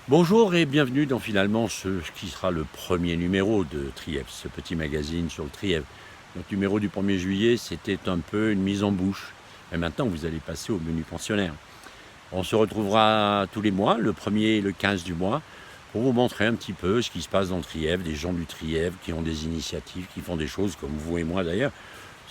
Bonjour et bienvenue dans finalement ce qui sera le premier numéro de Trièves, ce petit magazine sur le Trièves. Notre numéro du 1er juillet, c'était un peu une mise en bouche. Et maintenant, vous allez passer au menu pensionnaire. On se retrouvera tous les mois, le 1er et le 15 du mois, pour vous montrer un petit peu ce qui se passe dans le Trièves, des gens du Trièves qui ont des initiatives, qui font des choses comme vous et moi d'ailleurs.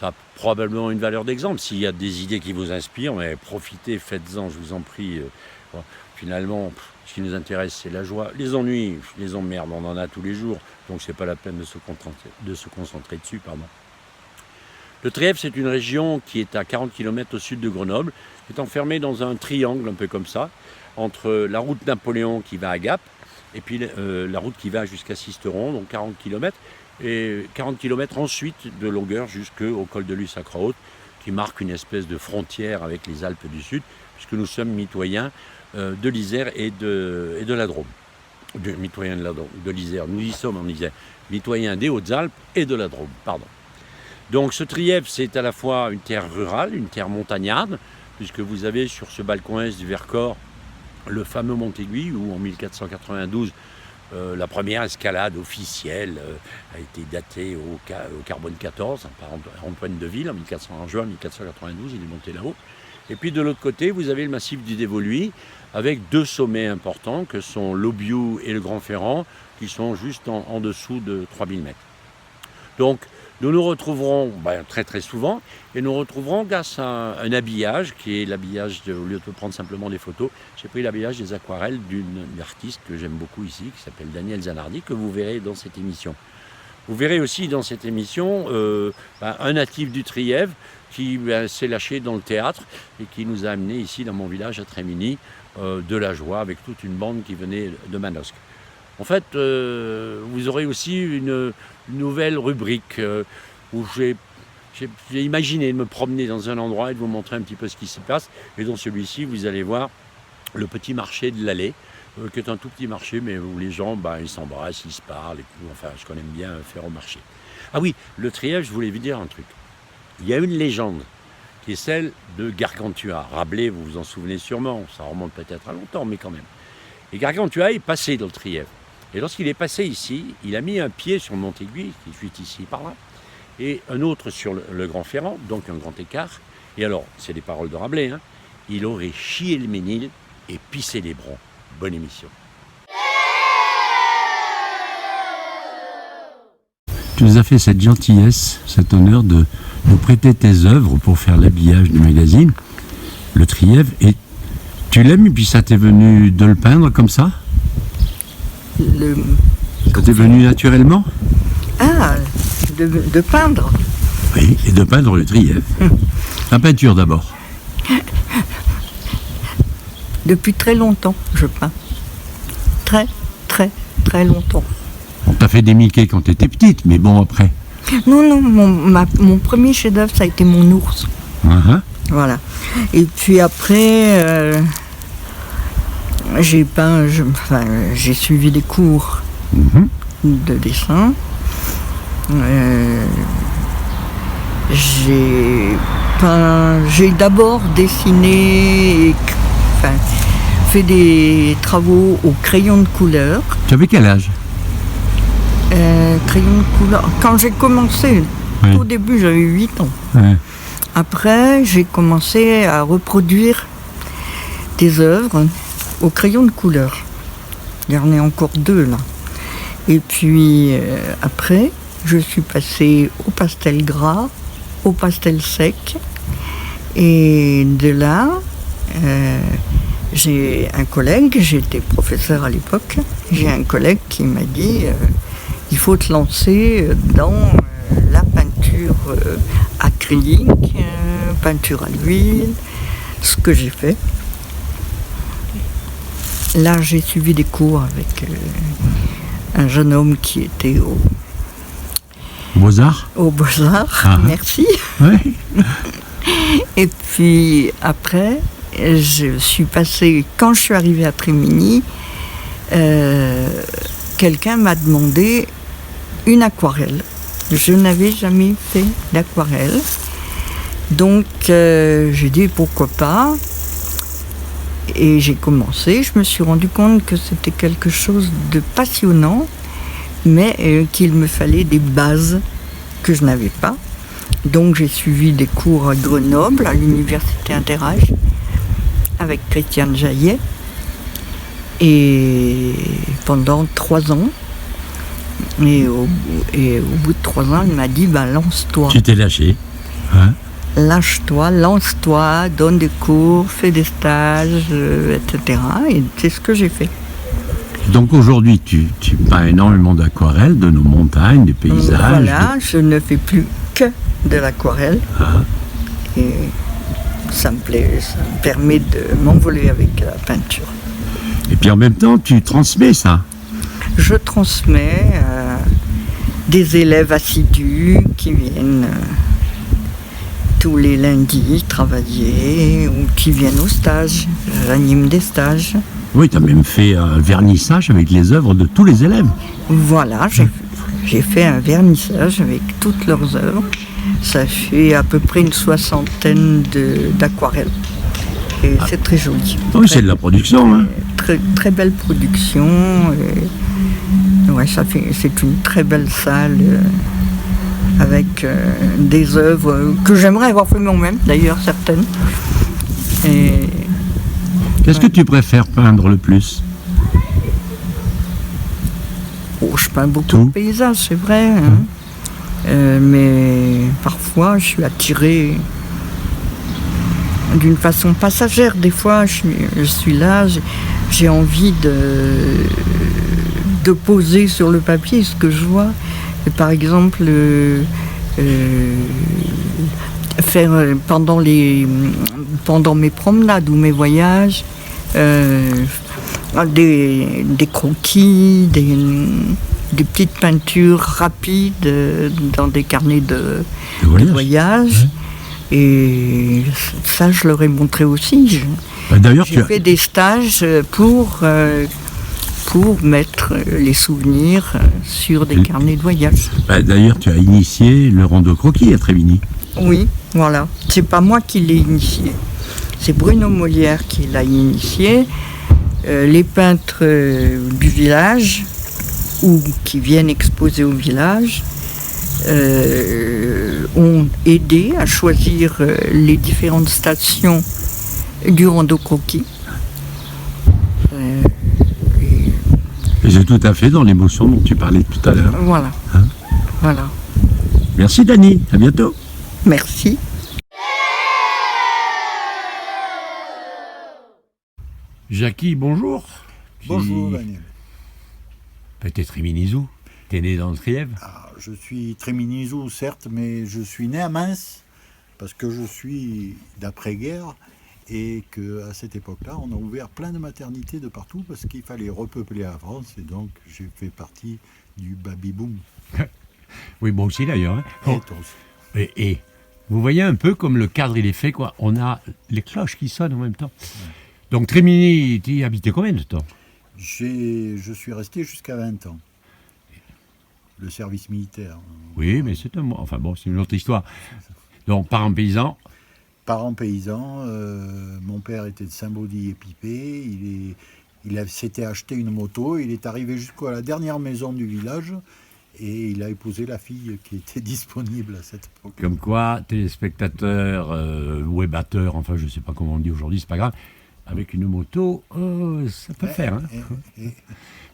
Ça a probablement une valeur d'exemple. S'il y a des idées qui vous inspirent, mais profitez, faites-en, je vous en prie. Finalement, ce qui nous intéresse, c'est la joie. Les ennuis, les emmerdes, on en a tous les jours, donc c'est pas la peine de se concentrer dessus. Le Trièves, c'est une région qui est à 40 km au sud de Grenoble, qui est enfermée dans un triangle un peu comme ça, entre la route Napoléon qui va à Gap, et puis la route qui va jusqu'à Sisteron, donc 40 km, et 40 km ensuite de longueur jusqu'au col de Luce-à-Croix-Haute, qui marque une espèce de frontière avec les Alpes du Sud, puisque nous sommes mitoyens de l'Isère et de la Drôme. Mitoyens de l'Isère, nous y sommes en Isère, mitoyens des Hautes-Alpes et de la Drôme, pardon. Donc ce Trièves, c'est à la fois une terre rurale, une terre montagnarde, puisque vous avez sur ce balcon est du Vercors le fameux Mont-Aiguille, où en 1492, la première escalade officielle a été datée au carbone 14 par Antoine Deville en juin 1492, il est monté là-haut. Et puis de l'autre côté, vous avez le massif du Dévoluy, avec deux sommets importants que sont l'Aubiou et le Grand Ferrand, qui sont juste en dessous de 3000 mètres. Donc nous nous retrouverons très très souvent, et nous retrouverons grâce à un habillage, qui est l'habillage, au lieu de prendre simplement des photos, j'ai pris l'habillage des aquarelles d'une artiste que j'aime beaucoup ici, qui s'appelle Danielle Zanardi, que vous verrez dans cette émission. Vous verrez aussi dans cette émission un natif du Trièves qui s'est lâché dans le théâtre et qui nous a amenés ici dans mon village à Trémigny de la joie avec toute une bande qui venait de Manosque. En fait, vous aurez aussi une nouvelle rubrique où j'ai imaginé de me promener dans un endroit et de vous montrer un petit peu ce qui s'y passe. Et dans celui-ci, vous allez voir le petit marché de l'Allée, qui est un tout petit marché, mais où les gens, ils s'embrassent, ils se parlent, et tout. Enfin, ce qu'on aime bien faire au marché. Ah oui, le Trièves, je voulais vous dire un truc. Il y a une légende qui est celle de Gargantua. Rabelais, vous vous en souvenez sûrement, ça remonte peut-être à longtemps, mais quand même. Et Gargantua est passé dans le Trièves. Et lorsqu'il est passé ici, il a mis un pied sur le Mont-Aiguille, qui fuit ici par là, et un autre sur le Grand Ferrand, donc un grand écart. Et alors, c'est les paroles de Rabelais, il aurait chié le Ménil et pissé les Brons. Bonne émission. Tu nous as fait cette gentillesse, cet honneur de nous prêter tes œuvres pour faire l'habillage du magazine, le Trièves, et tu l'aimes et puis ça t'est venu de le peindre comme ça ? Ça t'est venu naturellement ? Ah, de peindre ? Oui, et de peindre le Trièves. La peinture d'abord. Depuis très longtemps, je peins. Très, très, très longtemps. On t'a fait des Mickey quand t'étais petite, mais bon, après. Non, mon premier chef-d'œuvre, ça a été mon ours. Uh-huh. Voilà. Et puis après, j'ai peint, j'ai suivi des cours de dessin. J'ai d'abord dessiné, fait des travaux au crayon de couleur. Tu avais quel âge ? Crayon de couleur. Quand j'ai commencé, au début j'avais 8 ans. Ouais. Après j'ai commencé à reproduire des œuvres au crayon de couleur. Il y en a encore 2 là. Et puis après je suis passée au pastel gras, au pastel sec. Et de là, j'ai un collègue, j'étais professeur à l'époque, j'ai un collègue qui m'a dit il faut te lancer dans la peinture acrylique, peinture à l'huile, ce que j'ai fait. Là, j'ai suivi des cours avec un jeune homme qui était au Beaux-Arts. Au Beaux-Arts, merci. Ouais. Et puis après, je suis passée, quand je suis arrivée à Trémigny, quelqu'un m'a demandé une aquarelle. Je n'avais jamais fait d'aquarelle. Donc j'ai dit pourquoi pas. Et j'ai commencé, je me suis rendu compte que c'était quelque chose de passionnant, mais qu'il me fallait des bases que je n'avais pas. Donc j'ai suivi des cours à Grenoble, à l'université Interage, avec Christiane Jaillet. Et pendant 3 ans, et au bout de 3 ans, elle m'a dit, lance-toi. Tu t'es lâché, hein? Lâche-toi, lance-toi, donne des cours, fais des stages, etc. Et c'est ce que j'ai fait. Donc aujourd'hui, tu peins énormément d'aquarelles, de nos montagnes, des paysages. Voilà, je ne fais plus que de l'aquarelle. Et ça me plaît, ça me permet de m'envoler avec la peinture. Et puis en même temps, tu transmets ça. Je transmets des élèves assidus qui viennent tous les lundis travailler ou qui viennent au stage. J'anime des stages. Oui, tu as même fait un vernissage avec les œuvres de tous les élèves. Voilà, j'ai fait un vernissage avec toutes leurs œuvres. Ça fait à peu près une 60aine d'aquarelles. Et c'est très joli. Oui, c'est de la production. Hein. Très, très belle production. Ouais, c'est une très belle salle avec des œuvres que j'aimerais avoir fait moi-même, d'ailleurs, certaines. Qu'est-ce que tu préfères peindre le plus? Je peins beaucoup de paysages, c'est vrai. Mais parfois, je suis attirée d'une façon passagère. Des fois, je suis là, j'ai envie de poser sur le papier ce que je vois. Et par exemple, faire pendant mes promenades ou mes voyages, des croquis, des petites peintures rapides dans des carnets de voyage. Et ça, je leur ai montré aussi. D'ailleurs, j'ai fait des stages pour mettre les souvenirs sur des carnets de voyage. D'ailleurs, tu as initié le rando croquis à Trévigny. Oui, voilà. C'est pas moi qui l'ai initié. C'est Bruno Molière qui l'a initié. Les peintres du village ou qui viennent exposer au village ont aidé à choisir les différentes stations du rando croquis. Et c'est tout à fait dans l'émotion dont tu parlais tout à l'heure. Voilà. Voilà. Merci Dany, à bientôt. Merci. Jackie, bonjour. Bonjour Daniel. Peut-être Tréminisou. T'es né dans le Trièves? Je suis Tréminisou, certes, mais je suis né à Mince, parce que je suis d'après-guerre, et qu'à cette époque-là, on a ouvert plein de maternités de partout, parce qu'il fallait repeupler la France, et donc j'ai fait partie du baby-boom. Oui, moi aussi d'ailleurs. Hein. Et vous voyez un peu comme le cadre il est fait, quoi. On a les cloches qui sonnent en même temps. Donc Trémigny, tu y habitais combien de temps? Je suis resté jusqu'à 20 ans. Le service militaire. Oui, mais c'est enfin bon, c'est une autre histoire. Donc, parents paysans. Parents paysans. Mon père était de Saint-Baudy-et-Pipé. Il s'était acheté une moto. Il est arrivé jusqu'à la dernière maison du village. Et il a épousé la fille qui était disponible à cette époque. Comme quoi, téléspectateurs, webateurs, enfin je ne sais pas comment on dit aujourd'hui, c'est pas grave. Avec une moto, ça peut faire. Hein.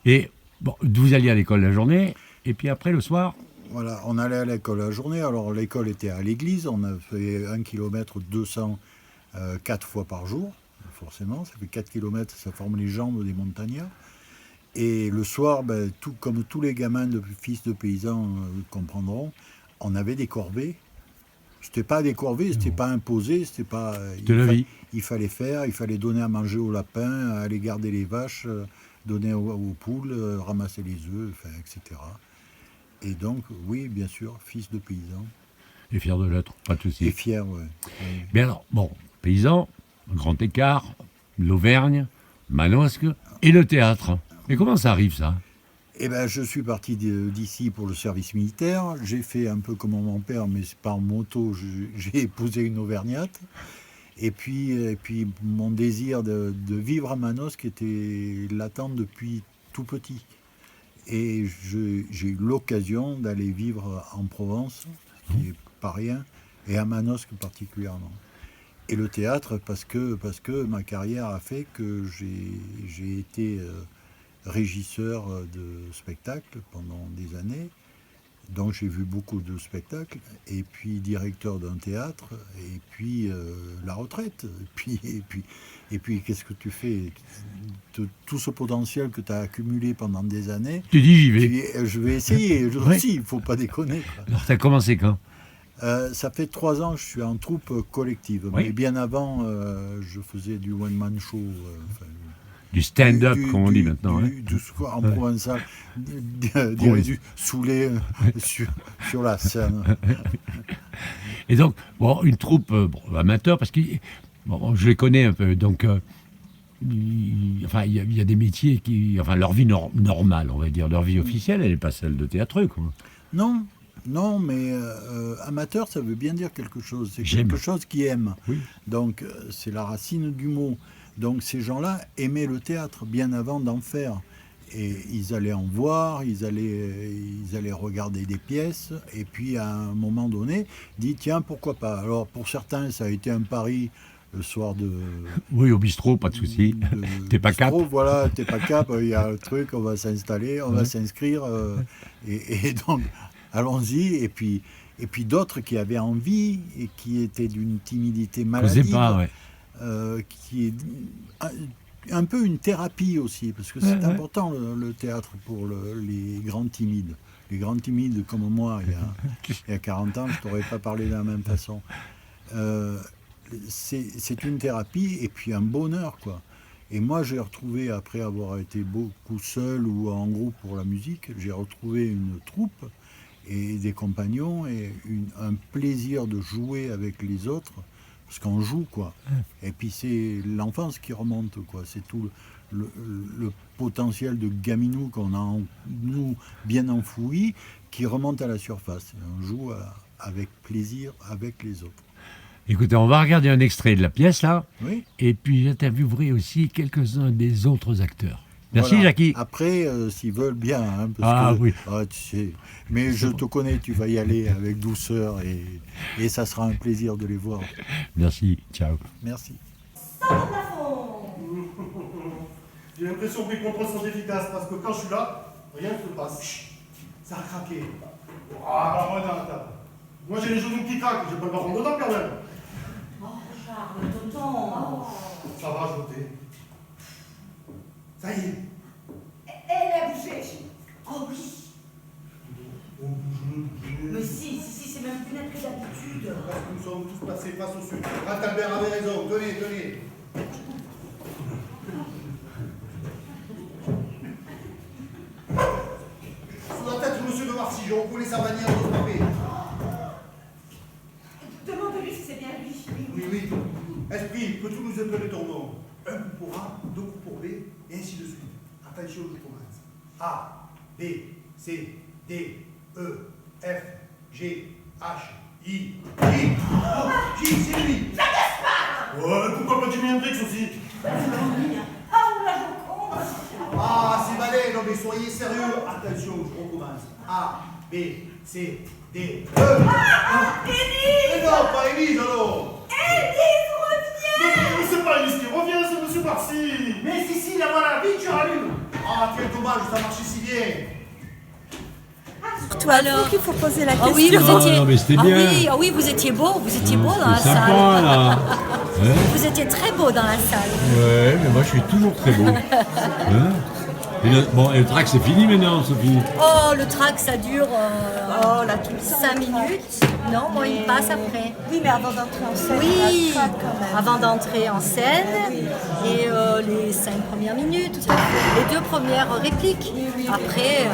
Et bon, vous alliez à l'école la journée, et puis après le soir? Voilà, on allait à l'école la journée. Alors l'école était à l'église, on a fait 1 km 200 4 fois par jour, forcément. Ça fait 4 km, ça forme les jambes des montagnards. Et le soir, comme tous les gamins fils de paysans comprendront, on avait des corvées. C'était pas des corvées, c'était pas imposé, c'était pas. Il fallait faire, il fallait donner à manger aux lapins, aller garder les vaches, donner aux poules, ramasser les œufs, etc. Et donc, oui, bien sûr, fils de paysan. Et fier de l'être, pas de souci. Et fier, oui. Mais alors, bon, paysan, grand écart, l'Auvergne, Manosque et le théâtre. Mais comment ça arrive, ça? Eh bien, je suis parti d'ici pour le service militaire. J'ai fait un peu comme mon père, mais par moto, j'ai épousé une Auvergnate. Et puis mon désir de vivre à Manosque qui était latent depuis tout petit. Et j'ai eu l'occasion d'aller vivre en Provence, ce qui n'est pas rien, et à Manosque particulièrement. Et le théâtre, parce que ma carrière a fait que j'ai été régisseur de spectacles pendant des années. Donc j'ai vu beaucoup de spectacles, et puis directeur d'un théâtre, et puis la retraite. Et puis qu'est-ce que tu fais de tout ce potentiel que tu as accumulé pendant des années. Tu dis j'y vais. Je vais essayer, aussi, il ne faut pas déconner. Quoi. Alors tu as commencé quand? Ça fait 3 ans que je suis en troupe collective. Oui. Mais bien avant, je faisais du one-man show. Du stand-up, comme on dit maintenant. En provençal, du saoulé sur la scène. Et donc, une troupe amateur, parce que je les connais un peu, donc il y a des métiers qui... Enfin, leur vie normale, on va dire, leur vie officielle, elle n'est pas celle de théâtreux, quoi. Non, mais amateur, ça veut bien dire quelque chose. C'est quelque chose qui aime. Oui. Donc, c'est la racine du mot. Donc ces gens-là aimaient le théâtre bien avant d'en faire. Et ils allaient en voir, ils allaient regarder des pièces, et puis à un moment donné, ils disent tiens, pourquoi pas. Alors pour certains, ça a été un pari le soir de... Oui, au bistrot, pas de souci. T'es pas cap. Voilà, t'es pas cap, il y a un truc, on va s'installer, on va s'inscrire, et donc allons-y. Et puis d'autres qui avaient envie, et qui étaient d'une timidité maladive. Pas, ouais. Qui est un peu une thérapie aussi, parce que c'est important le théâtre pour les grands timides. Les grands timides comme moi, il y a 40 ans, je ne t'aurais pas parlé de la même façon. C'est une thérapie et puis un bonheur, quoi. Et moi, j'ai retrouvé, après avoir été beaucoup seul ou en groupe pour la musique, j'ai retrouvé une troupe et des compagnons et un plaisir de jouer avec les autres. Parce qu'on joue, quoi. Et puis c'est l'enfance qui remonte, quoi. C'est tout le potentiel de gaminou qu'on a en nous bien enfoui qui remonte à la surface. Et on joue avec plaisir avec les autres. Écoutez, on va regarder un extrait de la pièce, là. Oui. Et puis j'interviewerai aussi quelques-uns des autres acteurs. Merci, voilà. Jackie. Après, s'ils veulent bien, hein, parce que, oui. Tu sais, mais je te connais, tu vas y aller avec douceur et ça sera un plaisir de les voir. Merci, ciao. Merci. J'ai l'impression que les contrôles sont efficaces parce que quand je suis là, rien ne se passe. Ça a craqué. Moi j'ai les genoux qui craquent, j'ai pas le baron dedans quand même. Oh, Charles, tonton. Ça va, je votais. Ça y est. Elle a bougé. Oh oui. On bouge. Mais si, c'est même plus net que d'habitude. Parce que nous sommes tous passés face au sud. Ratalbert avait raison, tenez. Sous la tête de monsieur de Marcy, on coulait sa bannière de papier. Demande-lui si c'est bien lui. Oui. Esprit, peux-tu nous épeler ton nom? Un coup pour A, 2 coups pour B, et ainsi de suite. Attention, je commence. A, B, C, D, E, F, G, H, I, J. Oh, J, c'est lui. Ça Gaspard. Ouais, pourquoi pas Jimi Hendrix aussi? Ah, ou la Joconde. Ah, c'est balai, non mais soyez sérieux. Attention, je recommence. A, B, C, D, E. Élise. Mais non, pas Élise alors. Élise, reviens. Mais c'est pas Élise qui revient, c'est monsieur Marcy. Mais si, la voilà, vite, tu rallumes. Ah, quel dommage, ça marchait si bien. Toi, alors qu'il faut poser la question. Oui, mais c'était bien. Oui, vous étiez beau dans la sympa, salle. Là. Vous étiez très beau dans la salle. Ouais, mais moi je suis toujours très beau. Et le track c'est fini maintenant, Sophie. Oh, le track ça dure 5 minutes. Non, moi il passe après. Oui, mais avant d'entrer en scène. Oui, avant d'entrer en scène et les 5 premières minutes, les 2 premières répliques. Après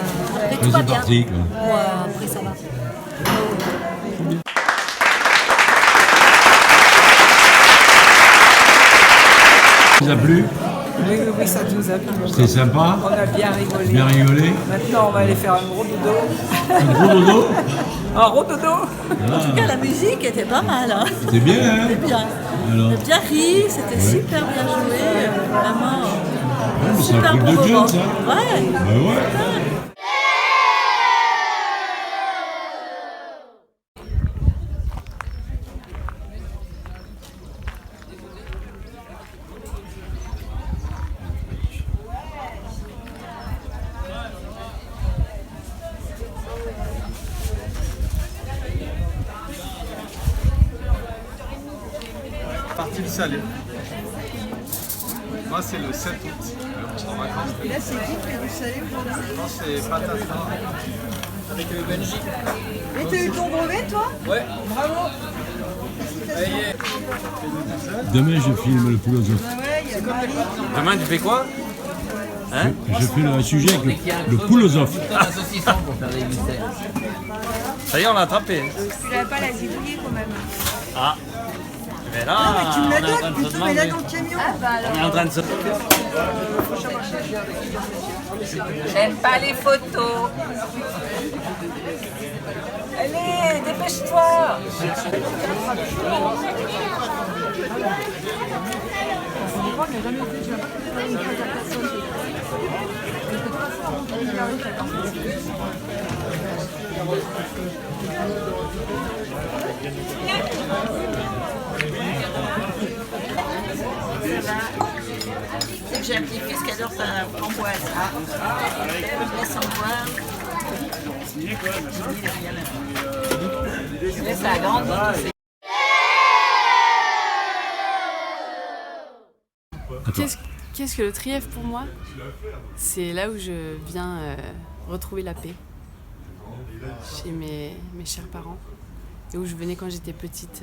tout va bien. Parti, quoi. Ouais, après ça va. Ça vous a plu? Oui, ça nous a plu. C'était sympa? On a bien rigolé. Bien rigolé? Maintenant, on va aller faire un gros dodo. Un gros dodo? Un gros dodo. En tout cas, la musique était pas mal. Hein. C'était bien, hein? C'était bien. Alors? On a bien ri, c'était super bien joué. Vraiment, Ouais, mais c'est un super truc bon de moment. jeunes, ça. Ouais. Bah ouais. Partie le salé. Moi, c'est le 7 août. Je suis en vacances. Et là, c'est qui qui fait du salé aujourd'hui? Non, c'est patate. Avec le Belgique. Et t'as eu ton brevet, toi? Ouais. Bravo. Demain, je filme le philosophe. Ouais, il y a Marie. Demain, tu fais quoi? Hein? Je filme un sujet avec le philosophe. Ça y est, on l'a attrapé. Tu l'as pas la zigouiller quand même. Ah. Mais là, Non, mais tu me on la est en train donnes de se plutôt, mais là demander. dans le camion. On est en train de se... J'aime pas les photos. Allez, dépêche-toi. J'ai un petit-fils qui adore sa framboise. Je laisse en boire. Je laisse la grande. Qu'est-ce que le Trièvre pour moi? C'est là où je viens retrouver la paix chez mes chers parents et où je venais quand j'étais petite